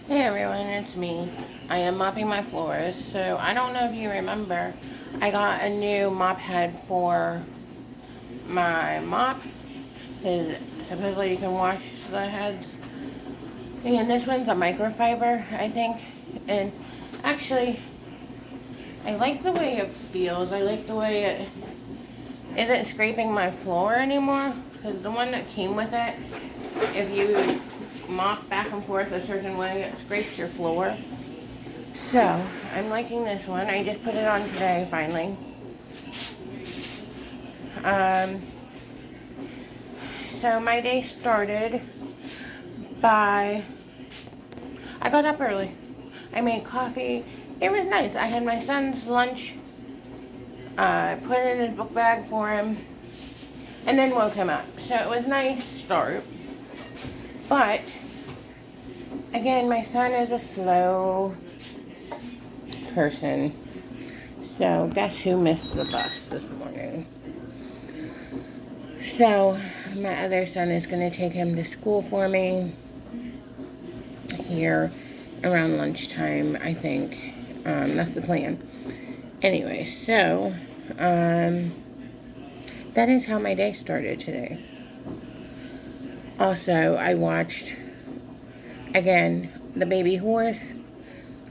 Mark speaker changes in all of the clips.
Speaker 1: Hey everyone, it's me. I am mopping my floors. So I don't know if you remember, I got a new mop head for my mop. Because supposedly you can wash the heads. And this one's a microfiber, I think. And actually, I like the way it feels. I like the way it isn't scraping my floor anymore. Because the one that came with it, if you mop back and forth a certain way, it scrapes your floor. So, I'm liking this one. I just put it on today, finally. Um, so my day started by, I got up early. I made coffee. It was nice. I had my son's lunch, put it in his book bag for him, and then woke him up. So it was a nice start. But, again, my son is a slow person. So guess who missed the bus this morning? So my other son is going to take him to school for me here around lunchtime, I think. That's the plan. Anyway, so that is how my day started today. Also, I watched, again, The Baby Horse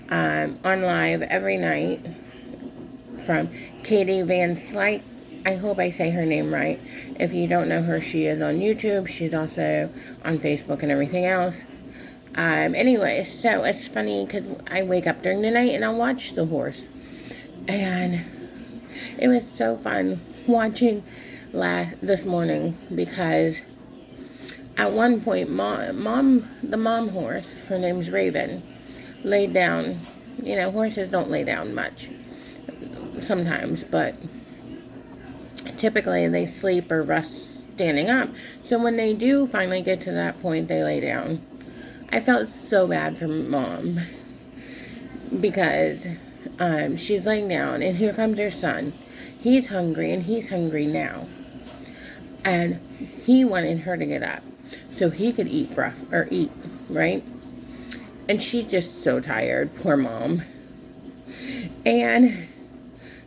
Speaker 1: on live every night from Katie Van Slyke. I hope I say her name right. If you don't know her, she is on YouTube. She's also on Facebook and everything else. Anyway, so it's funny because I wake up during the night and I'll watch the horse. And it was so fun watching this morning because at one point, the mom horse, her name's Raven, laid down. You know, horses don't lay down much sometimes, but typically they sleep or rest standing up. So when they do finally get to that point, they lay down. I felt so bad for Mom because she's laying down and here comes her son. He's hungry and he's hungry now. And he wanted her to get up so he could eat, right? And she's just so tired, poor Mom. And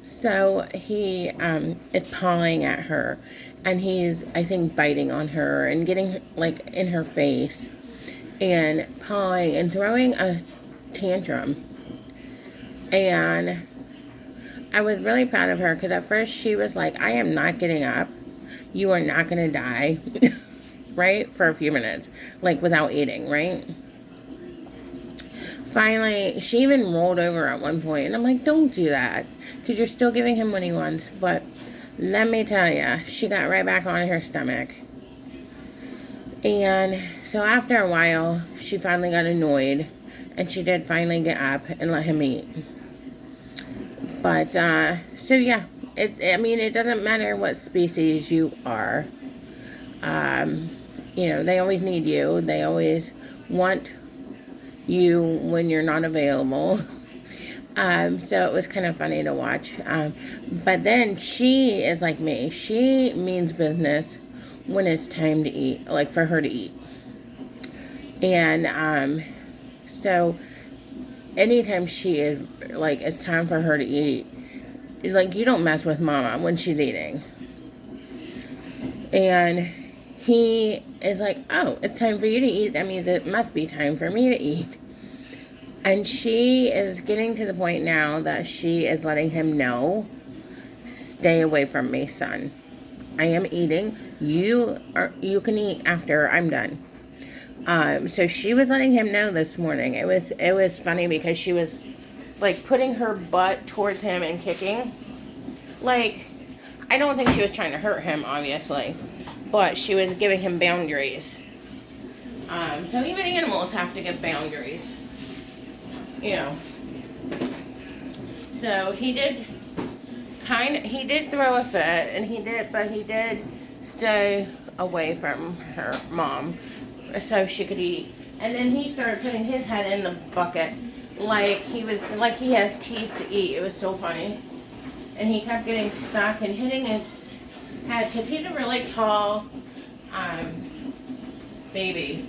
Speaker 1: so he is pawing at her, and he's, I think, biting on her and getting, like, in her face, and pawing and throwing a tantrum. And I was really proud of her, because at first she was like, I am not getting up. You are not going to die, right? For a few minutes, like, without eating, right? Finally, she even rolled over at one point, and I'm like, don't do that, because you're still giving him what he wants. But let me tell you, she got right back on her stomach. And so after a while, she finally got annoyed, and she did finally get up and let him eat. But, so yeah, it doesn't matter what species you are. They always need you. They always want you when you're not available. So it was kind of funny to watch. But then she is like me. She means business when it's time to eat, like for her to eat. And so anytime she is like, it's time for her to eat, like, you don't mess with Mama when she's eating. And he is like, oh, it's time for you to eat. That means it must be time for me to eat. And she is getting to the point now that she is letting him know, stay away from me, son. I am eating. You can eat after I'm done. So she was letting him know this morning. It was funny because she was like putting her butt towards him and kicking. Like, I don't think she was trying to hurt him, obviously, but she was giving him boundaries. So even animals have to give boundaries. You know. So he did throw a fit, and but he did stay away from her mom so she could eat. And then he started putting his head in the bucket like he has teeth to eat. It was so funny. And he kept getting stuck and hitting his head because he's a really tall baby.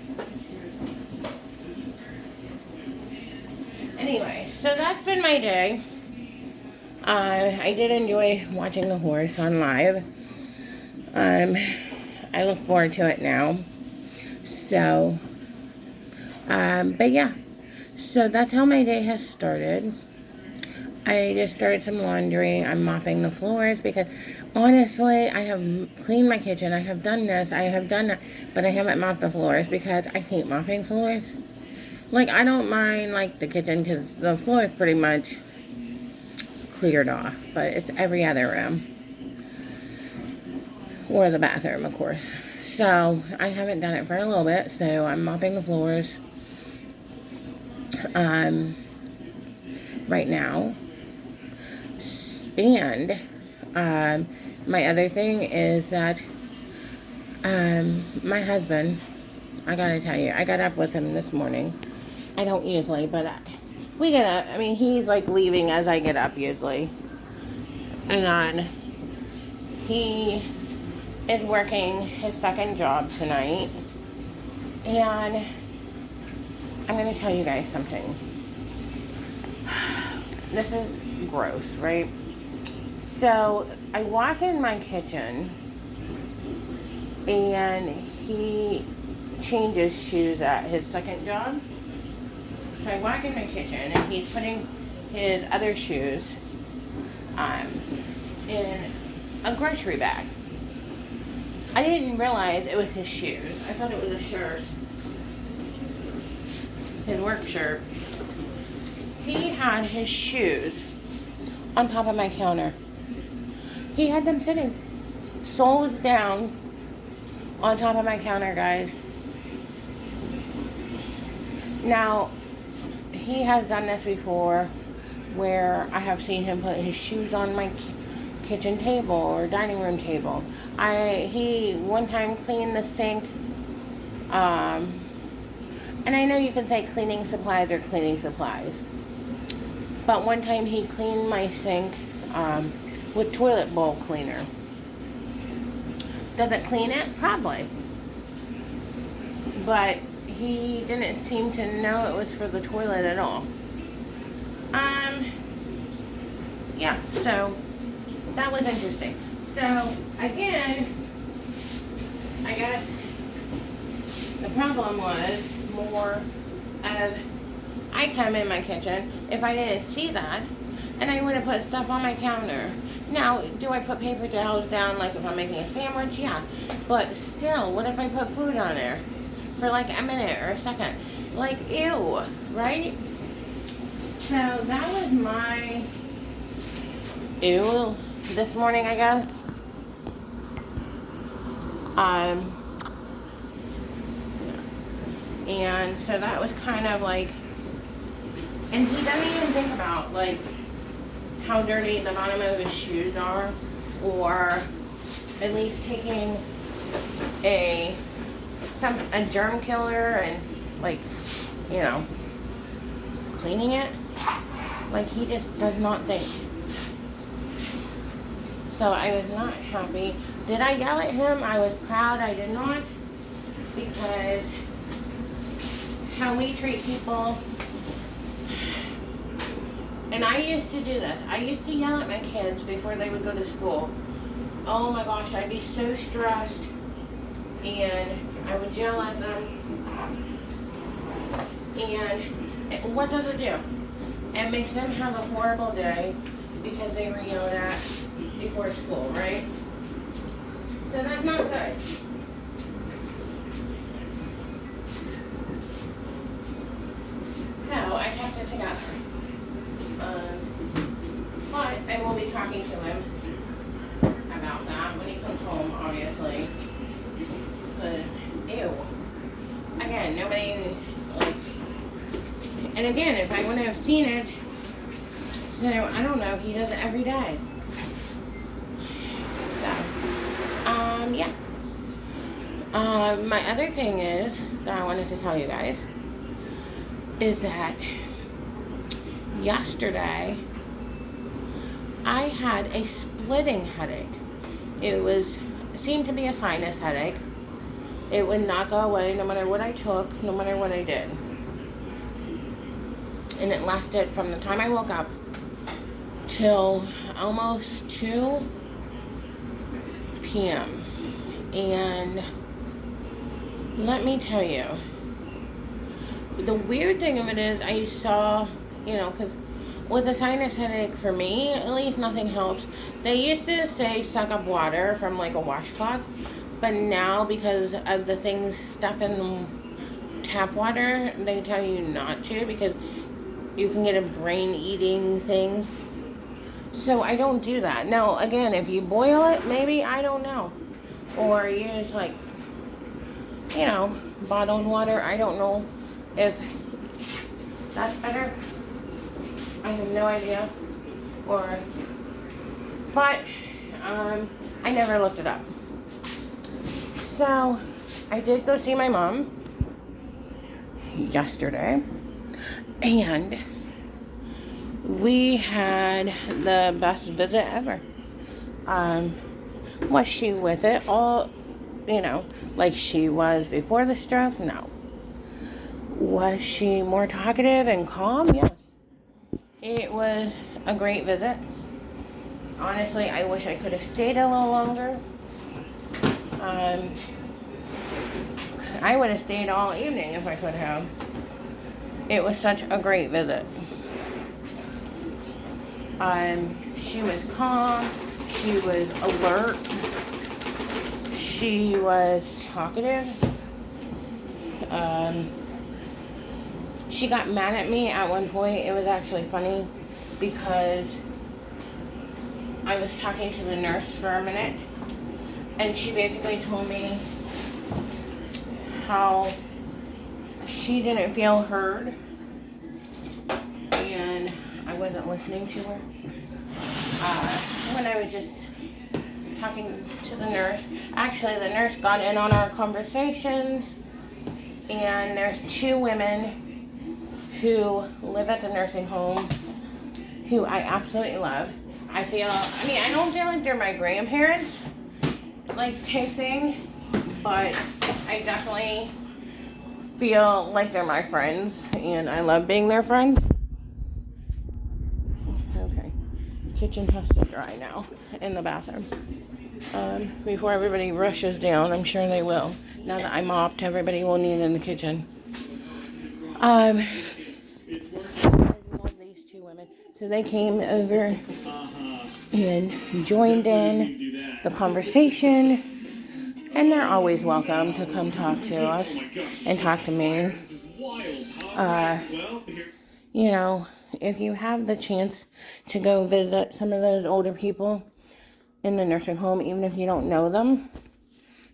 Speaker 1: Anyway, so that's been my day. I did enjoy watching the horse on live. I look forward to it now. So, but yeah. So that's how my day has started. I just started some laundry. I'm mopping the floors because honestly, I have cleaned my kitchen. I have done this. I have done that. But I haven't mopped the floors because I hate mopping floors. Like, I don't mind, like, the kitchen because the floor is pretty much cleared off. But it's every other room. Or the bathroom, of course. So, I haven't done it for a little bit. So, I'm mopping the floors right now. And my other thing is that my husband, I gotta tell you, I got up with him this morning. I don't usually, but we get up. I mean, he's like leaving as I get up usually. And he is working his second job tonight. And I'm going to tell you guys something. This is gross, right? So I walk in my kitchen and he changes shoes at his second job. So I walk in my kitchen and he's putting his other shoes in a grocery bag. I didn't realize it was his shoes. I thought it was a shirt. His work shirt. He had his shoes on top of my counter. He had them sitting soles down on top of my counter, guys. Now, he has done this before where I have seen him put his shoes on my kitchen table or dining room table. He one time cleaned the sink, and I know you can say cleaning supplies or cleaning supplies, but one time he cleaned my sink with toilet bowl cleaner. Does it clean it? Probably. But he didn't seem to know it was for the toilet at all. Yeah, so that was interesting. So, again, I guess the problem was more of I come in my kitchen if I didn't see that, and I would have put stuff on my counter. Now, do I put paper towels down like if I'm making a sandwich? Yeah. But still, what if I put food on there for like a minute or a second? Like, ew, right? So that was my ew this morning, I guess. And so that was kind of like, and he doesn't even think about like how dirty the bottom of his shoes are, or at least taking a germ killer and like, you know, cleaning it. Like, he just does not think. So I was not happy. Did I yell at him? I was proud I did not, because how we treat people. And I used to do this. I used to yell at my kids before they would go to school. Oh my gosh, I'd be so stressed. And I would yell at them. And what does it do? It makes them have a horrible day because they were yelled at before school, right? So that's not good. So I kept it together. But I will be talking to him about that when he comes home, obviously. Because, ew. Again, nobody, like, and again, if I wouldn't have seen it, so I don't know, he does it every day. So, yeah. My other thing is, that I wanted to tell you guys, is that yesterday, I had a splitting headache. It seemed to be a sinus headache. It would not go away no matter what I took, no matter what I did. and it lasted from the time I woke up till almost 2 p.m. And let me tell you, the weird thing of it is I saw, because with a sinus headache, for me, at least, nothing helps. They used to say suck up water from like a washcloth, but now because of the stuff in tap water, they tell you not to because you can get a brain eating thing. So I don't do that. Now, again, if you boil it, maybe, I don't know. Or use like, bottled water. I don't know if that's better. I have no idea. But I never looked it up. So I did go see my mom yesterday, and we had the best visit ever. Was she with it all, like she was before the stroke? No. Was she more talkative and calm? Yes. It was a great visit. Honestly, I wish I could have stayed a little longer. I would have stayed all evening if I could have. It was such a great visit. She was calm. She was alert. She was talkative. She got mad at me at one point. It was actually funny because I was talking to the nurse for a minute, and she basically told me how she didn't feel heard and I wasn't listening to her. When I was just talking to the nurse, actually the nurse got in on our conversations, and there's 2 women who live at the nursing home who I absolutely love. I don't feel like they're my grandparents, like type thing, but I definitely feel like they're my friends, and I love being their friend. Okay, kitchen has to dry now in the bathroom. Before everybody rushes down, I'm sure they will. Now that I mopped, everybody will need in the kitchen. I love these 2 women. So they came over and joined in the conversation, and they're always welcome to come talk to us and talk to me. If you have the chance to go visit some of those older people in the nursing home, even if you don't know them.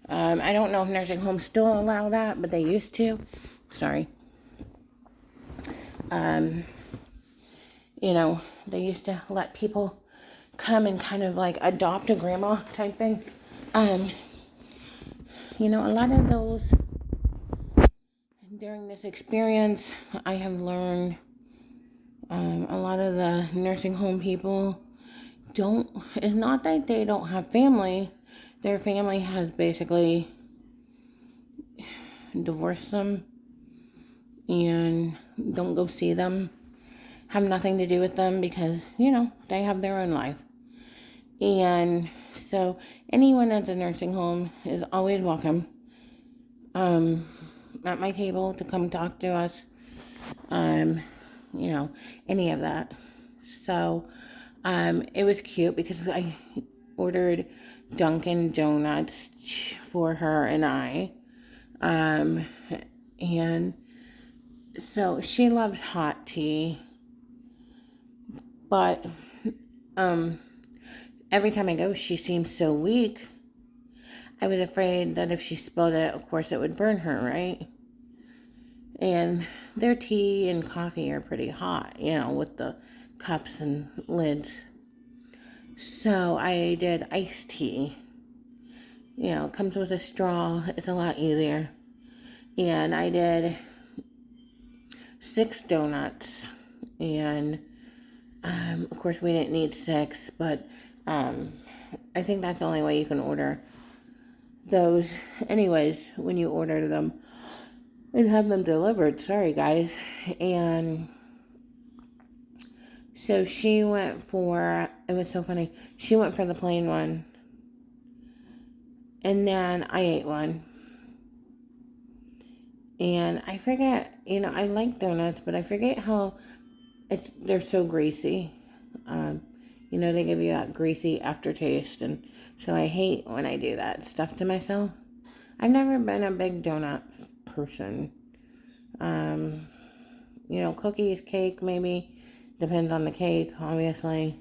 Speaker 1: I don't know if nursing homes still allow that, but they used to. Sorry. They used to let people come and kind of like adopt a grandma type thing. A lot of those, during this experience, I have learned a lot of the nursing home people it's not that they don't have family. Their family has basically divorced them and don't go see them, have nothing to do with them because, they have their own life. And so anyone at the nursing home is always welcome at my table to come talk to us, any of that. So it was cute because I ordered Dunkin' Donuts for her and I. And so she loved hot tea. But every time I go, she seems so weak. I was afraid that if she spilled it, of course, it would burn her, right? And their tea and coffee are pretty hot, with the cups and lids. So I did iced tea. It comes with a straw. It's a lot easier. And I did 6 donuts. And, of course, we didn't need 6. But I think that's the only way you can order those. Anyways, when you order them and have them delivered. Sorry, guys. And So she went for, it was so funny, she went for the plain one. And then I ate one. And I forget, I like donuts, but I forget how they're so greasy. They give you that greasy aftertaste. And so I hate when I do that stuff to myself. I've never been a big donut person. Cookies, cake, maybe. Depends on the cake, obviously.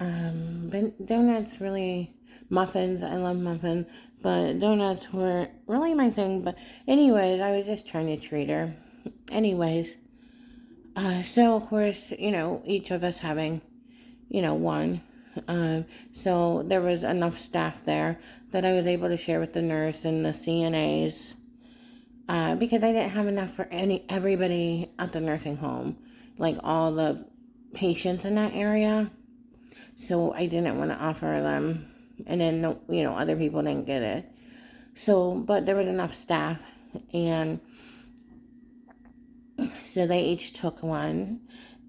Speaker 1: But donuts really, muffins, I love muffins, but donuts were really my thing. But anyways, I was just trying to treat her. Anyways, so of course, each of us having, one. So there was enough staff there that I was able to share with the nurse and the CNAs. Because I didn't have enough for everybody at the nursing home, like all the patients in that area. So I didn't want to offer them, and then other people didn't get it. So, but there was enough staff, and so they each took one,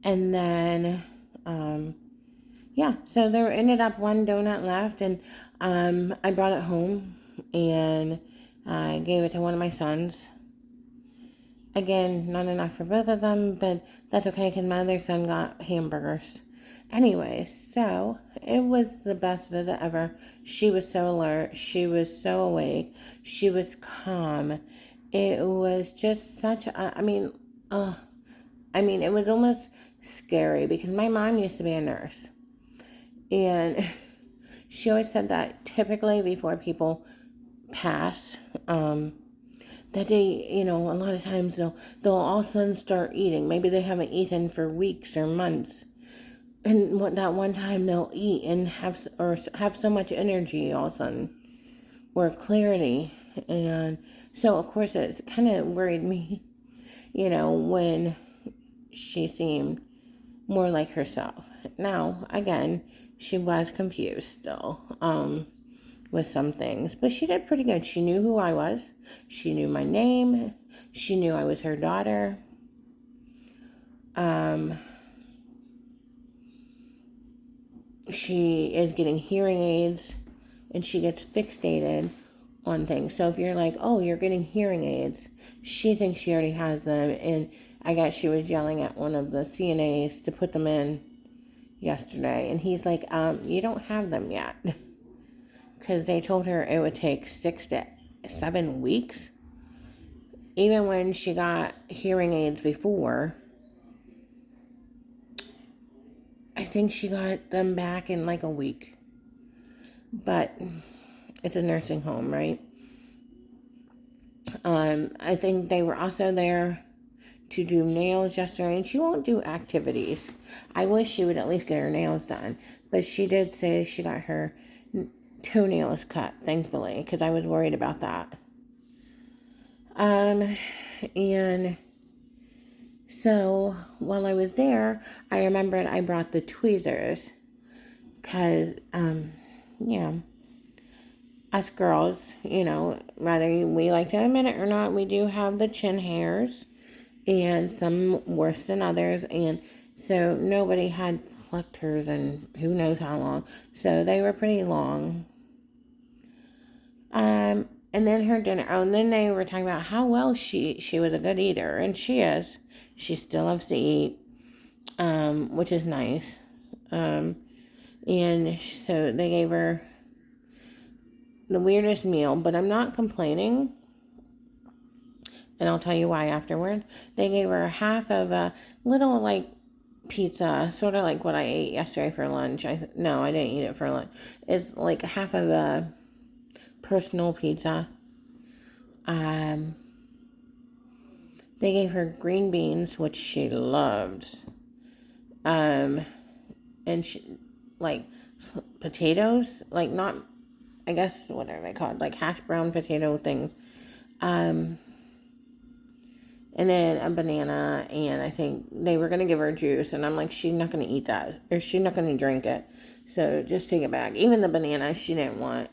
Speaker 1: and then so there ended up one donut left, and I brought it home and I gave it to one of my sons. Again, not enough for both of them, but that's okay because my other son got hamburgers. Anyway, so it was the best visit ever. She was so alert. She was so awake. She was calm. It was just such a, it was almost scary because my mom used to be a nurse. And she always said that typically before people pass, that they, a lot of times they'll all of a sudden start eating. Maybe they haven't eaten for weeks or months. And that one time they'll eat and have so much energy all of a sudden, or clarity. And so, of course, it kind of worried me, when she seemed more like herself. Now, again, she was confused still with some things, but she did pretty good. She knew who I was. She knew my name. She knew I was her daughter. She is getting hearing aids, and she gets fixated on things. So if you're like, oh, you're getting hearing aids, she thinks she already has them. And I guess she was yelling at one of the CNAs to put them in yesterday. And he's like, you don't have them yet. Because they told her it would take 6 to 7 weeks. Even when she got hearing aids before, I think she got them back in like a week. But it's a nursing home, right? I think they were also there to do nails yesterday, and she won't do activities. I wish she would at least get her nails done. But she did say she got her toenails cut, thankfully, because I was worried about that. And so while I was there, I remembered I brought the tweezers because, us girls, whether we like to admit it or not, we do have the chin hairs, and some worse than others, and so nobody had plucked hers in who knows how long, so they were pretty long. And then her dinner. Oh, and then they were talking about how well she was a good eater, and she is. She still loves to eat, which is nice. And so they gave her the weirdest meal, but I'm not complaining. And I'll tell you why afterward. They gave her half of a little pizza, sort of like what I ate yesterday for lunch. No, I didn't eat it for lunch. It's like half of a personal pizza. They gave her green beans, which she loved. And she, potatoes, not, I guess, what are they called? Like hash brown potato things. And then a banana, and I think they were going to give her juice, and I'm like, she's not going to eat that, or she's not going to drink it, so just take it back. Even the banana she didn't want,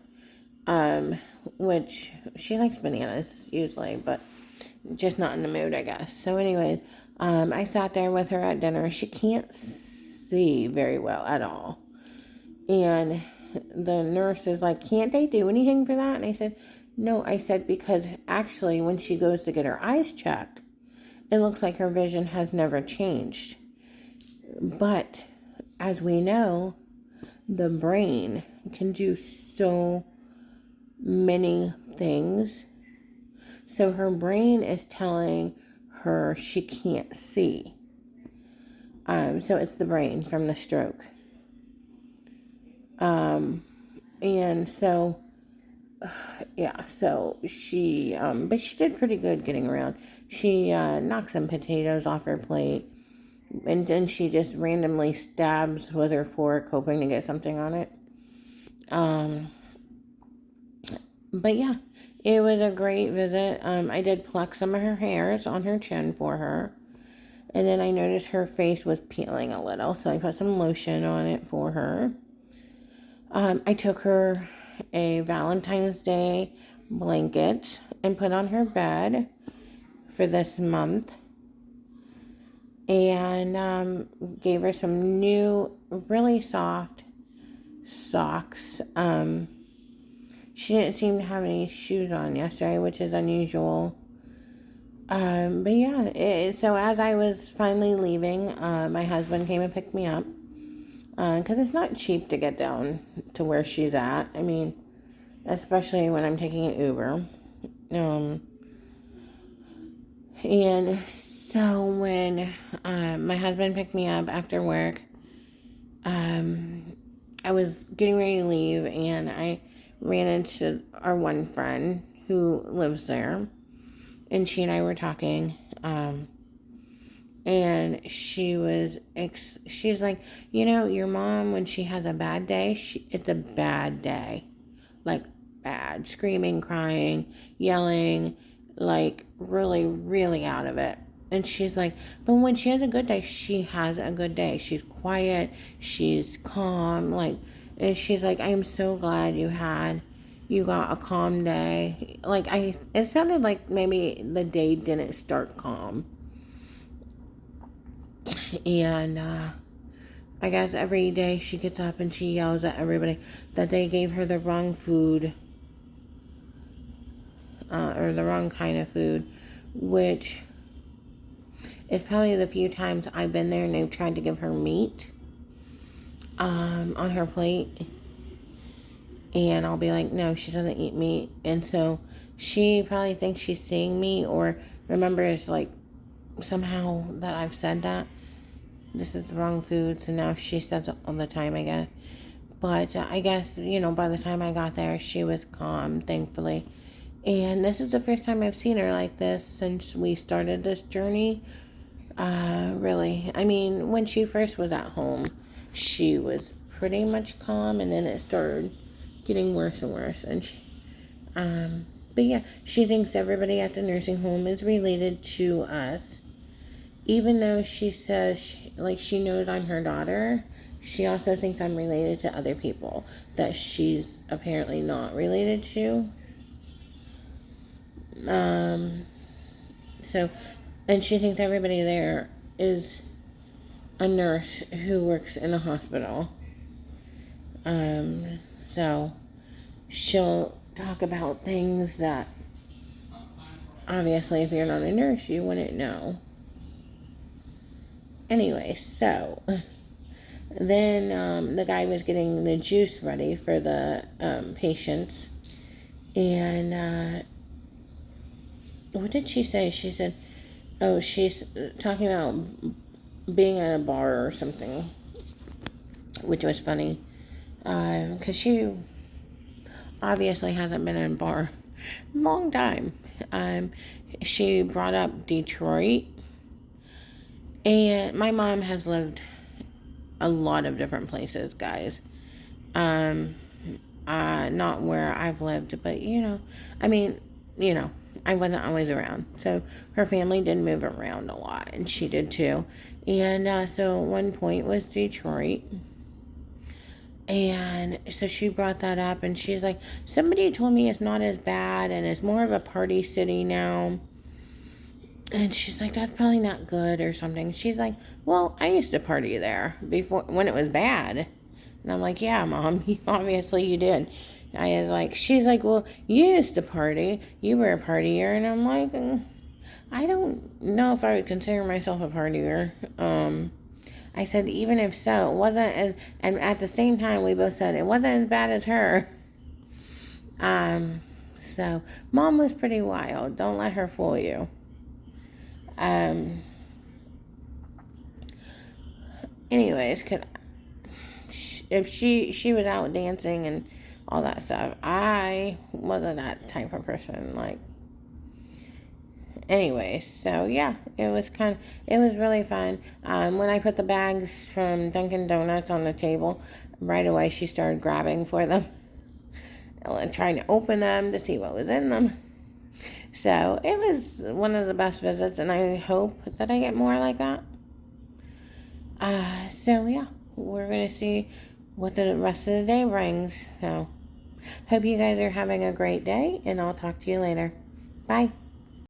Speaker 1: which she likes bananas usually, but just not in the mood, I guess. So anyways, I sat there with her at dinner. She can't see very well at all. And the nurse is like, can't they do anything for that? And I said, no. I said, because actually when she goes to get her eyes checked, it looks like her vision has never changed. But as we know, the brain can do so many things. So her brain is telling her she can't see. So it's the brain from the stroke. And so, yeah, so she, but she did pretty good getting around. She knocked some potatoes off her plate, and then she just randomly stabs with her fork, hoping to get something on it. But yeah, it was a great visit. I did pluck some of her hairs on her chin for her. And then I noticed her face was peeling a little, so I put some lotion on it for her. I took her a Valentine's Day blanket and put on her bed for this month. And gave her some new, really soft socks. She didn't seem to have any shoes on yesterday, which is unusual. But yeah, so as I was finally leaving, my husband came and picked me up. Because it's not cheap to get down to where she's at. I mean, especially when I'm taking an Uber. And so when my husband picked me up after work, I was getting ready to leave, and I ran into our one friend who lives there, and she and I were talking, and she's like, your mom, when she has a bad day, it's a bad day, like bad, screaming, crying, yelling, like really, really out of it. And she's like, but when she has a good day, she has a good day. She's quiet, she's calm, like, and she's like, I'm so glad you got a calm day. Like, it sounded like maybe the day didn't start calm. And I guess every day she gets up and she yells at everybody that they gave her the wrong food, or the wrong kind of food, which is probably the few times I've been there and they've tried to give her meat on her plate. And I'll be like, no, she doesn't eat meat. And so she probably thinks she's seeing me, or remembers, like, somehow that I've said that. This is the wrong food, so now she says it all the time, I guess. But I guess, by the time I got there, she was calm, thankfully. And this is the first time I've seen her like this since we started this journey. Really. I mean, when she first was at home, she was pretty much calm, and then it started getting worse and worse. And but yeah, she thinks everybody at the nursing home is related to us. Even though she says, she knows I'm her daughter, she also thinks I'm related to other people that she's apparently not related to. And she thinks everybody there is a nurse who works in a hospital. So she'll talk about things that obviously if you're not a nurse you wouldn't know. Anyway, so then the guy was getting the juice ready for the patients, and what did she say? She said, oh, she's talking about being at a bar or something, which was funny, because she obviously hasn't been in a bar in a long time. She brought up Detroit, and my mom has lived a lot of different places, guys. Not where I've lived, but I wasn't always around. So her family did move around a lot, and she did too. And so one point was Detroit. And so she brought that up, and she's like, somebody told me it's not as bad, and it's more of a party city now. And she's like, that's probably not good or something. She's like, well, I used to party there before when it was bad. And I'm like, yeah, Mom, obviously you did. I was like, she's like, well, you used to party. You were a partier. And I'm like, I don't know if I would consider myself a partier. I said, even if so, it wasn't as, and at the same time, we both said it wasn't as bad as her. So Mom was pretty wild. Don't let her fool you. Anyways, if she was out dancing and all that stuff, I wasn't that type of person. Like, anyway, so yeah, it was really fun. When I put the bags from Dunkin' Donuts on the table, right away she started grabbing for them and trying to open them to see what was in them. So it was one of the best visits, and I hope that I get more like that. So yeah, we're gonna see what the rest of the day brings. So hope you guys are having a great day, and I'll talk to you later. Bye.